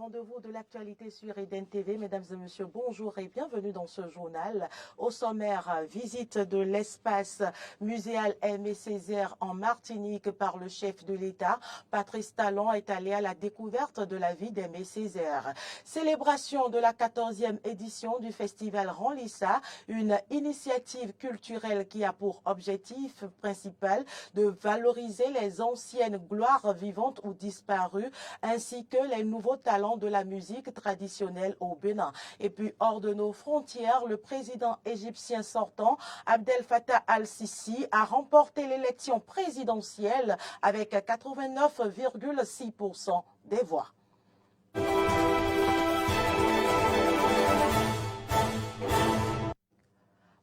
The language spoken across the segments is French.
rendez-vous de l'actualité sur Eden TV. Mesdames et messieurs, bonjour et bienvenue dans ce journal. Au sommaire, visite de l'espace muséal Aimé Césaire en Martinique par le chef de l'État. Patrice Talon est allé à la découverte de la vie d'Aimé Césaire. Célébration de la 14e édition du festival Ranlissa, une initiative culturelle qui a pour objectif principal de valoriser les anciennes gloires vivantes ou disparues, ainsi que les nouveaux talents de la musique traditionnelle au Bénin. Et puis, hors de nos frontières, le président égyptien sortant, Abdel Fattah al-Sisi, a remporté l'élection présidentielle avec 89,6% des voix.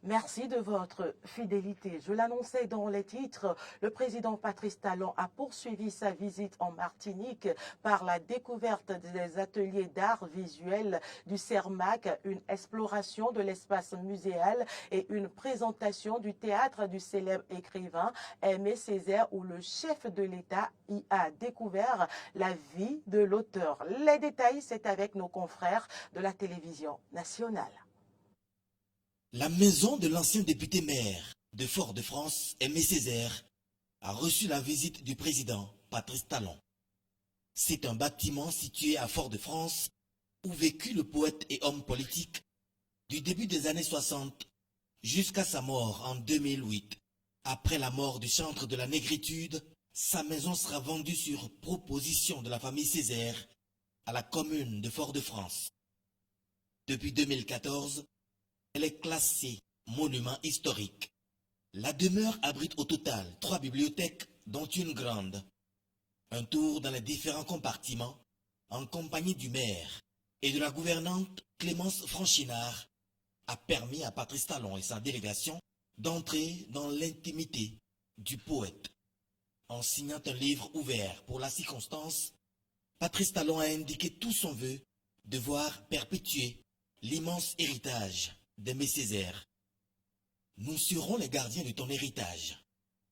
Merci de votre fidélité. Je l'annonçais dans les titres, le président Patrice Talon a poursuivi sa visite en Martinique par la découverte des ateliers d'art visuel du CERMAC, une exploration de l'espace muséal et une présentation du théâtre du célèbre écrivain Aimé Césaire où le chef de l'État y a découvert la vie de l'auteur. Les détails, c'est avec nos confrères de la télévision nationale. La maison de l'ancien député maire de Fort-de-France, Aimé Césaire, a reçu la visite du président Patrice Talon. C'est un bâtiment situé à Fort-de-France où vécut le poète et homme politique du début des années 60 jusqu'à sa mort en 2008. Après la mort du chantre de la négritude, sa maison sera vendue sur proposition de la famille Césaire à la commune de Fort-de-France. Depuis 2014, elle est classée monument historique. La demeure abrite au total 3 bibliothèques, dont une grande. Un tour dans les différents compartiments, en compagnie du maire et de la gouvernante Clémence Franchinard, a permis à Patrice Talon et sa délégation d'entrer dans l'intimité du poète. En signant un livre ouvert pour la circonstance, Patrice Talon a indiqué tout son vœu de voir perpétuer l'immense héritage d'Aimé Césaire. Nous serons les gardiens de ton héritage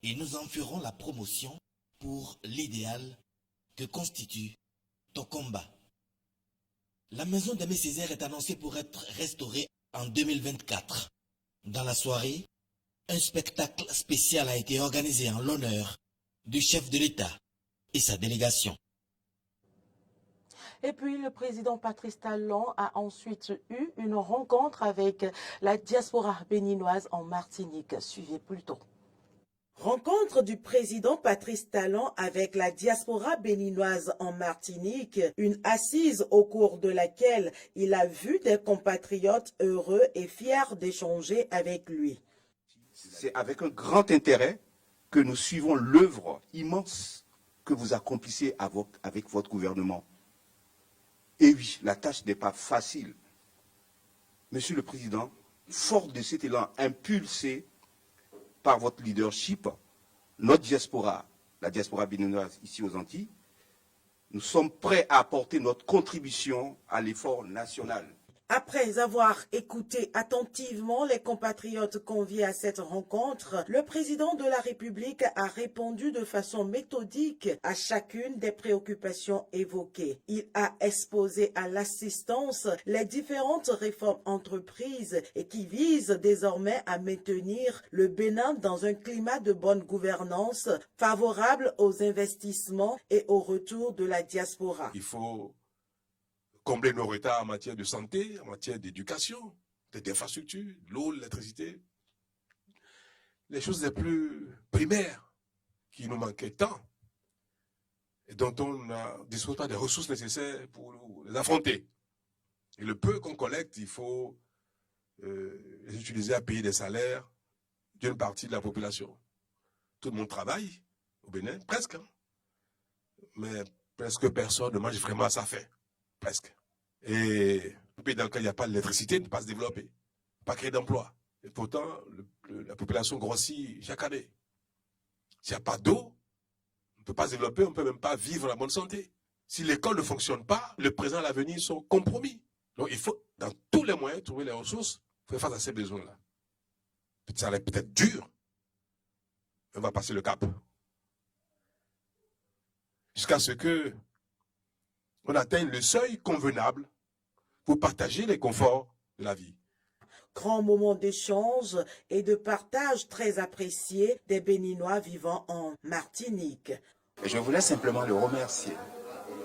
et nous en ferons la promotion pour l'idéal que constitue ton combat. La maison d'Aimé Césaire est annoncée pour être restaurée en 2024. Dans la soirée, un spectacle spécial a été organisé en l'honneur du chef de l'État et sa délégation. Et puis, le président Patrice Talon a ensuite eu une rencontre avec la diaspora béninoise en Martinique. Suivez plutôt. Rencontre du président Patrice Talon avec la diaspora béninoise en Martinique, une assise au cours de laquelle il a vu des compatriotes heureux et fiers d'échanger avec lui. C'est avec un grand intérêt que nous suivons l'œuvre immense que vous accomplissez avec votre gouvernement. Et oui, la tâche n'est pas facile. Monsieur le Président, fort de cet élan impulsé par votre leadership, notre diaspora, la diaspora béninoise ici aux Antilles, nous sommes prêts à apporter notre contribution à l'effort national. Après avoir écouté attentivement les compatriotes conviés à cette rencontre, le président de la République a répondu de façon méthodique à chacune des préoccupations évoquées. Il a exposé à l'assistance les différentes réformes entreprises et qui visent désormais à maintenir le Bénin dans un climat de bonne gouvernance favorable aux investissements et au retour de la diaspora. Il faut combler nos retards en matière de santé, en matière d'éducation, d'infrastructures, l'eau, l'électricité. Les choses les plus primaires qui nous manquaient tant et dont on ne dispose pas des ressources nécessaires pour les affronter. Et le peu qu'on collecte, il faut les utiliser à payer des salaires d'une partie de la population. Tout le monde travaille au Bénin, presque, hein, mais presque personne ne mange vraiment à sa faim. Presque. Et un pays dans lequel il n'y a pas d'électricité ne peut pas se développer, pas créer d'emplois. Et pourtant, la population grossit chaque année. S'il n'y a pas d'eau, on ne peut pas se développer, on ne peut même pas vivre en bonne santé. Si l'école ne fonctionne pas, le présent et l'avenir sont compromis. Donc il faut, dans tous les moyens, trouver les ressources pour faire face à ces besoins-là. Ça va être peut-être dur, mais on va passer le cap. Jusqu'à ce que on atteigne le seuil convenable pour partager les conforts de la vie. Grand moment d'échange et de partage très apprécié des Béninois vivant en Martinique. Je voulais simplement le remercier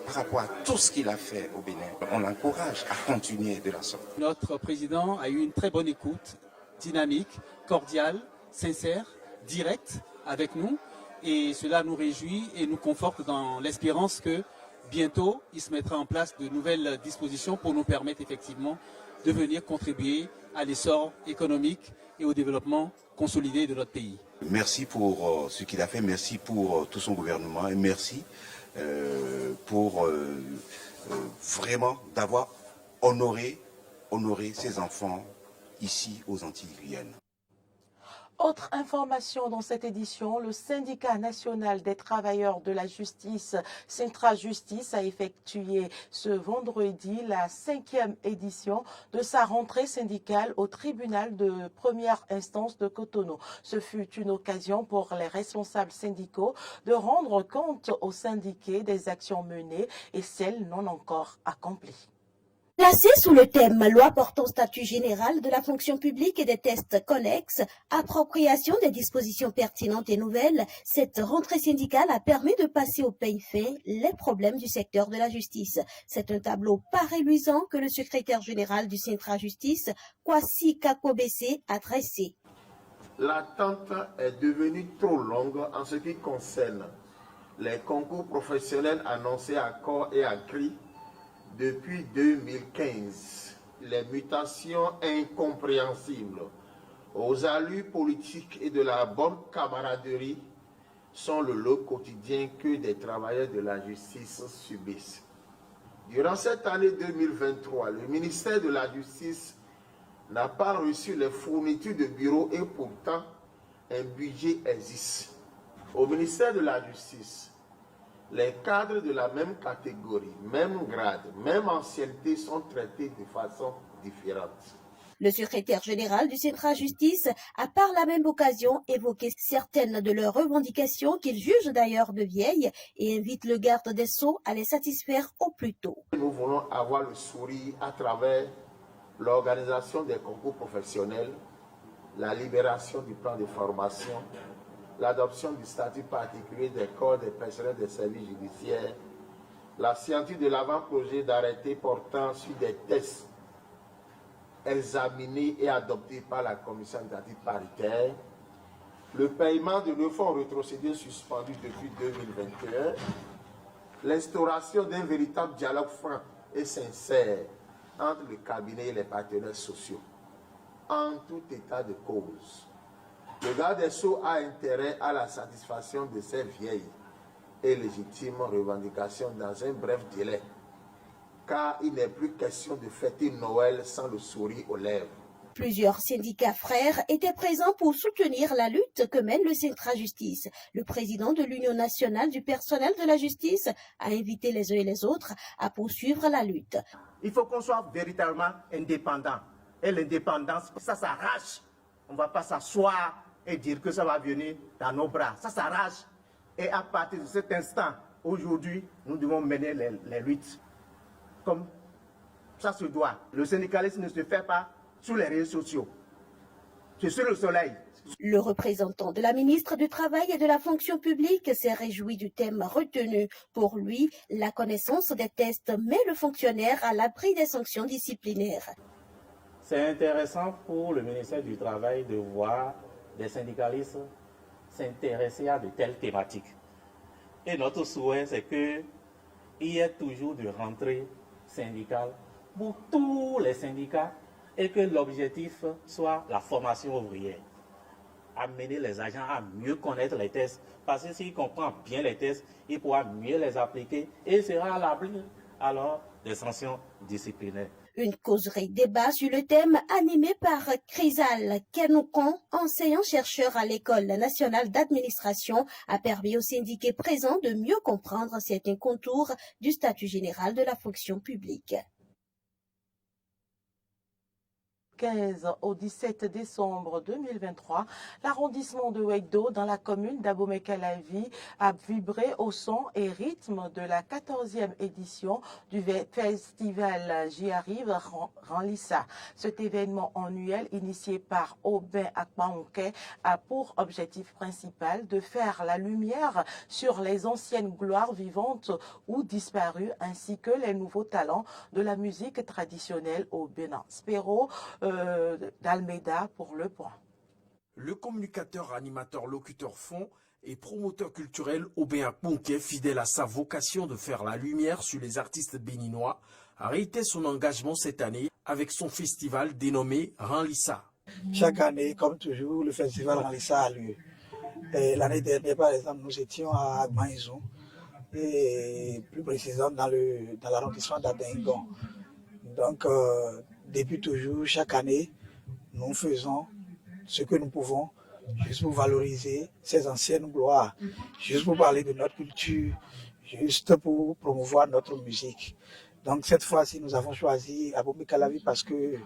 par rapport à tout ce qu'il a fait au Bénin. On l'encourage à continuer de la sorte. Notre président a eu une très bonne écoute, dynamique, cordiale, sincère, directe avec nous. Et cela nous réjouit et nous conforte dans l'espérance que bientôt, il se mettra en place de nouvelles dispositions pour nous permettre effectivement de venir contribuer à l'essor économique et au développement consolidé de notre pays. Merci pour ce qu'il a fait, merci pour tout son gouvernement et merci pour vraiment d'avoir honoré ses enfants ici aux Antilles Guyanes. Autre information dans cette édition, le syndicat national des travailleurs de la justice, Sintra Justice, a effectué ce vendredi la 5e édition de sa rentrée syndicale au tribunal de première instance de Cotonou. Ce fut une occasion pour les responsables syndicaux de rendre compte aux syndiqués des actions menées et celles non encore accomplies. Placée sous le thème « Loi portant statut général de la fonction publique et des tests connexes, appropriation des dispositions pertinentes et nouvelles », cette rentrée syndicale a permis de passer au peigne fin les problèmes du secteur de la justice. C'est un tableau pas réluisant que le secrétaire général du Sintra Justice, Kwasi Kakobese, a dressé. L'attente est devenue trop longue en ce qui concerne les concours professionnels annoncés à corps et à cri depuis 2015, les mutations incompréhensibles aux allures politiques et de la bonne camaraderie sont le lot quotidien que des travailleurs de la justice subissent. Durant cette année 2023, le ministère de la Justice n'a pas reçu les fournitures de bureaux et pourtant un budget existe. Au ministère de la Justice, les cadres de la même catégorie, même grade, même ancienneté sont traités de façon différente. Le secrétaire général du Sintra Justice a par la même occasion évoqué certaines de leurs revendications qu'il juge d'ailleurs de vieilles et invite le garde des Sceaux à les satisfaire au plus tôt. Nous voulons avoir le sourire à travers l'organisation des concours professionnels, la libération du plan de formation, l'adoption du statut particulier des corps des personnels des services judiciaires, la signature de l'avant-projet d'arrêté portant sur des tests examinés et adoptés par la commission administrative paritaire, le paiement de nos fonds rétrocédés suspendus depuis 2021, l'instauration d'un véritable dialogue franc et sincère entre le cabinet et les partenaires sociaux, en tout état de cause. Le garde des Sceaux a intérêt à la satisfaction de ces vieilles et légitimes revendications dans un bref délai, car il n'est plus question de fêter Noël sans le sourire aux lèvres. Plusieurs syndicats frères étaient présents pour soutenir la lutte que mène le Sintra Justice. Le président de l'Union nationale du personnel de la justice a invité les uns et les autres à poursuivre la lutte. Il faut qu'on soit véritablement indépendant. Et l'indépendance, ça s'arrache. On ne va pas s'asseoir et dire que ça va venir dans nos bras. Ça s'arrache. Et à partir de cet instant, aujourd'hui, nous devons mener les luttes comme ça se doit. Le syndicalisme ne se fait pas sur les réseaux sociaux. C'est sur le soleil. Le représentant de la ministre du Travail et de la fonction publique s'est réjoui du thème retenu. Pour lui, la connaissance des tests met le fonctionnaire à l'abri des sanctions disciplinaires. C'est intéressant pour le ministère du Travail de voir des syndicalistes s'intéresser à de telles thématiques. Et notre souhait, c'est qu'il y ait toujours de rentrée syndicale pour tous les syndicats et que l'objectif soit la formation ouvrière. Amener les agents à mieux connaître les tests, parce que s'ils comprennent bien les tests, ils pourront mieux les appliquer et sera à l'abri alors des sanctions disciplinaires. Une causerie débat sur le thème animée par Chrysal Kenokon, enseignant-chercheur à l'École nationale d'administration, a permis aux syndiqués présents de mieux comprendre certains contours du statut général de la fonction publique. 15 au 17 décembre 2023, l'arrondissement de Ouedo dans la commune d'Abomey-Calavi a vibré au son et rythme de la 14e édition du festival J'y arrive Ranlissa. Cet événement annuel initié par Aubin Akpaonke a pour objectif principal de faire la lumière sur les anciennes gloires vivantes ou disparues ainsi que les nouveaux talents de la musique traditionnelle au Bénin. Spéro d'Almeida pour le point. Le communicateur, animateur, locuteur fond et promoteur culturel Aubin Akpaonke, fidèle à sa vocation de faire la lumière sur les artistes béninois, a réitéré son engagement cette année avec son festival dénommé Ranlissa. Chaque année, comme toujours, le festival Ranlissa a lieu. L'année dernière, par exemple, nous étions à Agmaïzou, et plus précisément dans l'arrondissement d'Adengon. Donc, depuis toujours, chaque année, nous faisons ce que nous pouvons juste pour valoriser ces anciennes gloires, juste pour parler de notre culture, juste pour promouvoir notre musique. Donc cette fois-ci, nous avons choisi Abomey-Calavi parce que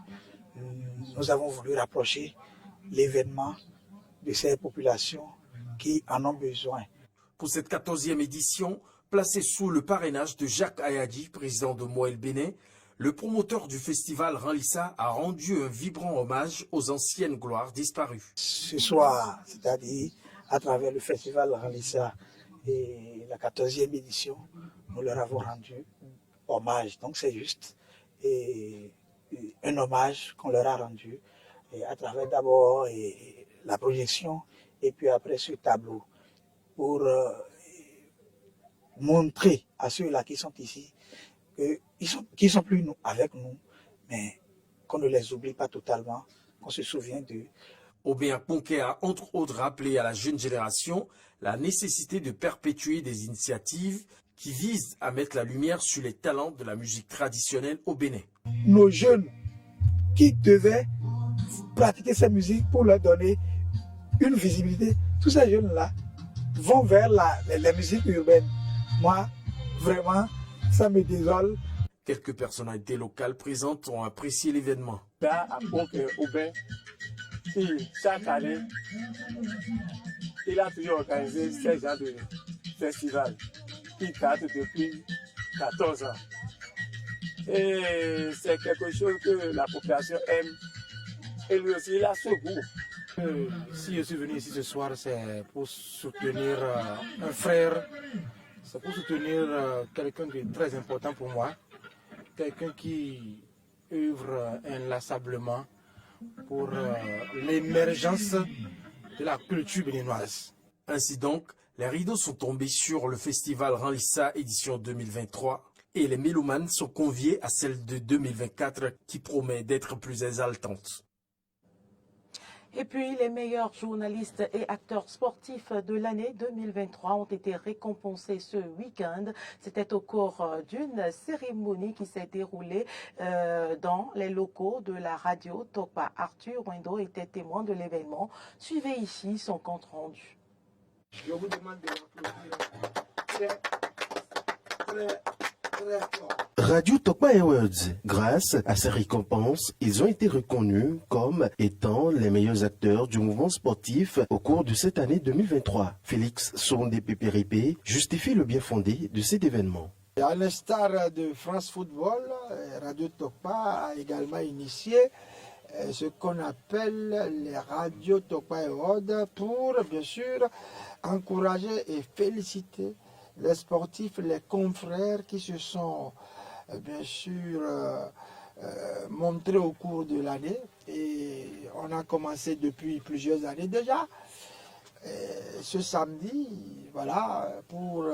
nous avons voulu rapprocher l'événement de ces populations qui en ont besoin. Pour cette 14e édition, placée sous le parrainage de Jacques Ayadi, président de Moël Bénin, le promoteur du festival Ranlissa a rendu un vibrant hommage aux anciennes gloires disparues. Ce soir, c'est-à-dire à travers le festival Ranlissa et la 14e édition, nous leur avons rendu hommage. Donc c'est juste un hommage qu'on leur a rendu à travers d'abord la projection et puis après ce tableau pour montrer à ceux-là qui sont ici qu'ils sont plus avec nous, mais qu'on ne les oublie pas totalement, qu'on se souvient d'eux. Aubin Akpaonke a entre autres rappelé à la jeune génération la nécessité de perpétuer des initiatives qui visent à mettre la lumière sur les talents de la musique traditionnelle au Bénin. Nos jeunes qui devaient pratiquer cette musique pour leur donner une visibilité, tous ces jeunes-là vont vers la musique urbaine. Moi, vraiment, ça me désole. Quelques personnalités locales présentes ont apprécié l'événement. Là, à Aubin, chaque année, il a toujours organisé ce genre de festival qui date depuis 14 ans. Et c'est quelque chose que la population aime. Et lui aussi, il a ce goût. Si je suis venu ici ce soir, c'est pour soutenir un frère. C'est pour soutenir quelqu'un de très important pour moi, quelqu'un qui œuvre inlassablement pour l'émergence de la culture béninoise. Ainsi donc, les rideaux sont tombés sur le festival Ranlissa édition 2023 et les mélomanes sont conviés à celle de 2024 qui promet d'être plus exaltante. Et puis, les meilleurs journalistes et acteurs sportifs de l'année 2023 ont été récompensés ce week-end. C'était au cours d'une cérémonie qui s'est déroulée dans les locaux de la radio Topa. Arthur Wendo était témoin de l'événement. Suivez ici son compte rendu. Je vous demande de m'applaudir très fort. Radio Topa Awards, grâce à ces récompenses, ils ont été reconnus comme étant les meilleurs acteurs du mouvement sportif au cours de cette année 2023. Félix Sondé Pépéripé justifie le bien fondé de cet événement. À l'instar de France Football, Radio Topa a également initié ce qu'on appelle les Radio Topa Awards pour, bien sûr, encourager et féliciter les sportifs, les confrères qui se sont bien sûr montrés au cours de l'année. Et on a commencé depuis plusieurs années déjà. Ce samedi, voilà, pour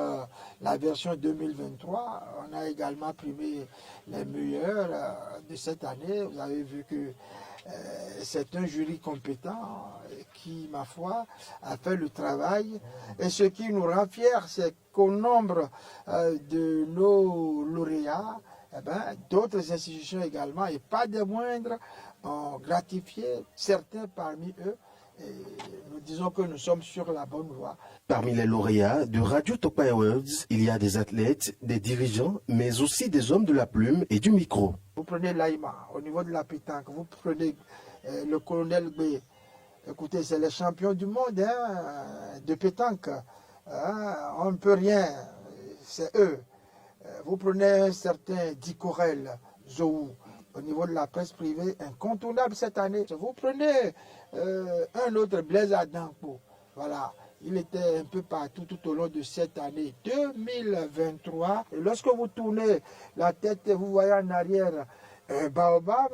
la version 2023, on a également primé les meilleurs de cette année. Vous avez vu que c'est un jury compétent qui, ma foi, a fait le travail. Et ce qui nous rend fiers, c'est qu'au nombre de nos lauréats, d'autres institutions également, et pas des moindres, ont gratifié certains parmi eux Et nous disons que nous sommes sur la bonne voie. Parmi les lauréats de Radio Tokpa Awards, il y a des athlètes, des dirigeants, mais aussi des hommes de la plume et du micro. Vous prenez l'Aïma, au niveau de la pétanque, vous prenez le colonel B. Écoutez, c'est les champions du monde de pétanque. On ne peut rien, c'est eux. Vous prenez un certain Dicorel Zou, au niveau de la presse privée, incontournable cette année. Vous prenez un autre Blaise Adampo, voilà. Il était un peu partout tout au long de cette année 2023. Et lorsque vous tournez la tête, vous voyez en arrière un baobab,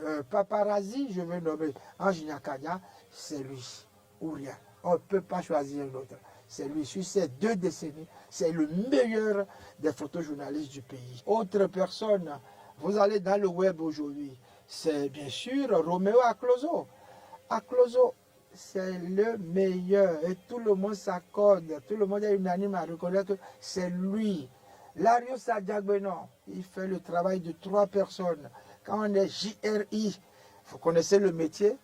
un paparazzi, je vais nommer Ange Nyakanya, c'est lui, ou rien. On ne peut pas choisir l'autre. C'est lui, sur ces 2 décennies, c'est le meilleur des photojournalistes du pays. Autre personne, vous allez dans le web aujourd'hui, c'est bien sûr Roméo Aklozo. Aklozo, c'est le meilleur et tout le monde s'accorde, tout le monde est unanime à reconnaître que c'est lui. Lario Sadiagbenon, il fait le travail de 3 personnes. Quand on est JRI, vous connaissez le métier,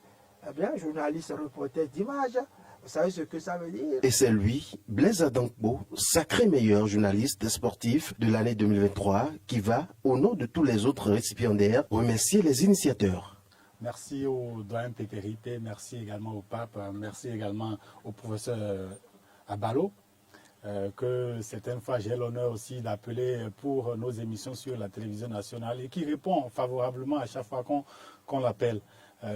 eh bien, journaliste, reporter d'image, vous savez ce que ça veut dire. Et c'est lui, Blaise Adampo, sacré meilleur journaliste sportif de l'année 2023, qui va, au nom de tous les autres récipiendaires, remercier les initiateurs. Merci au doyen Pépérité, merci également au pape, merci également au professeur Abalo, que certaines fois j'ai l'honneur aussi d'appeler pour nos émissions sur la télévision nationale et qui répond favorablement à chaque fois qu'on l'appelle.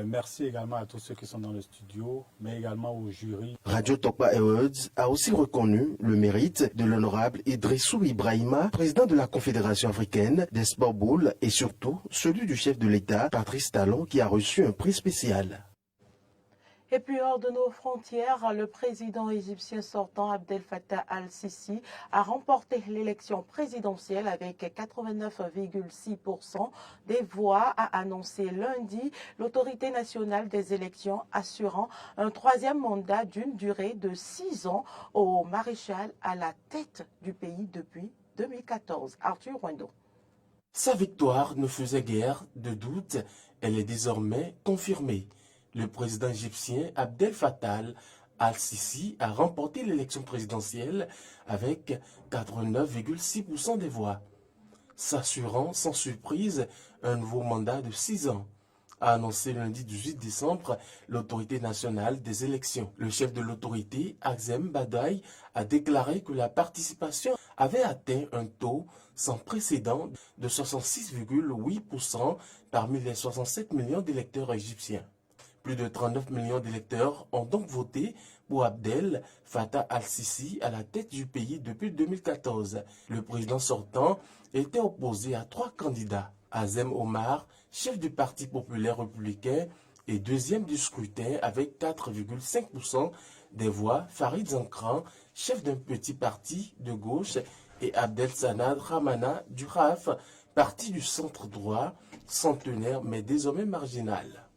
Merci également à tous ceux qui sont dans le studio, mais également au jury. Radio Tokpa Awards a aussi reconnu le mérite de l'honorable Idrissou Ibrahima, président de la Confédération africaine des sports boules, et surtout celui du chef de l'État, Patrice Talon, qui a reçu un prix spécial. Et puis hors de nos frontières, le président égyptien sortant Abdel Fattah al-Sisi a remporté l'élection présidentielle avec 89,6% des voix, a annoncé lundi l'autorité nationale des élections, assurant un 3e mandat d'une durée de 6 ans au maréchal à la tête du pays depuis 2014. Arthur Wendo. Sa victoire ne faisait guère de doute, elle est désormais confirmée. Le président égyptien Abdel Fattah al-Sisi a remporté l'élection présidentielle avec 89,6% des voix, s'assurant sans surprise un nouveau mandat de 6 ans, a annoncé lundi 18 décembre l'autorité nationale des élections. Le chef de l'autorité, Azem Badaï, a déclaré que la participation avait atteint un taux sans précédent de 66,8% parmi les 67 millions d'électeurs égyptiens. Plus de 39 millions d'électeurs ont donc voté pour Abdel Fattah al-Sisi à la tête du pays depuis 2014. Le président sortant était opposé à 3 candidats. Azem Omar, chef du Parti populaire républicain, est 2e du scrutin avec 4,5% des voix. Farid Zankran, chef d'un petit parti de gauche, et Abdel Sanad Ramana du RAF, parti du centre droit, centenaire mais désormais marginal.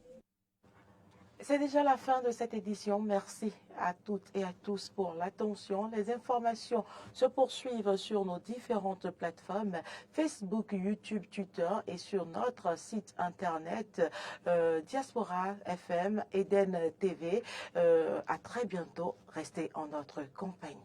C'est déjà la fin de cette édition. Merci à toutes et à tous pour l'attention. Les informations se poursuivent sur nos différentes plateformes Facebook, YouTube, Twitter et sur notre site internet Diaspora FM, Eden TV. À très bientôt. Restez en notre compagnie.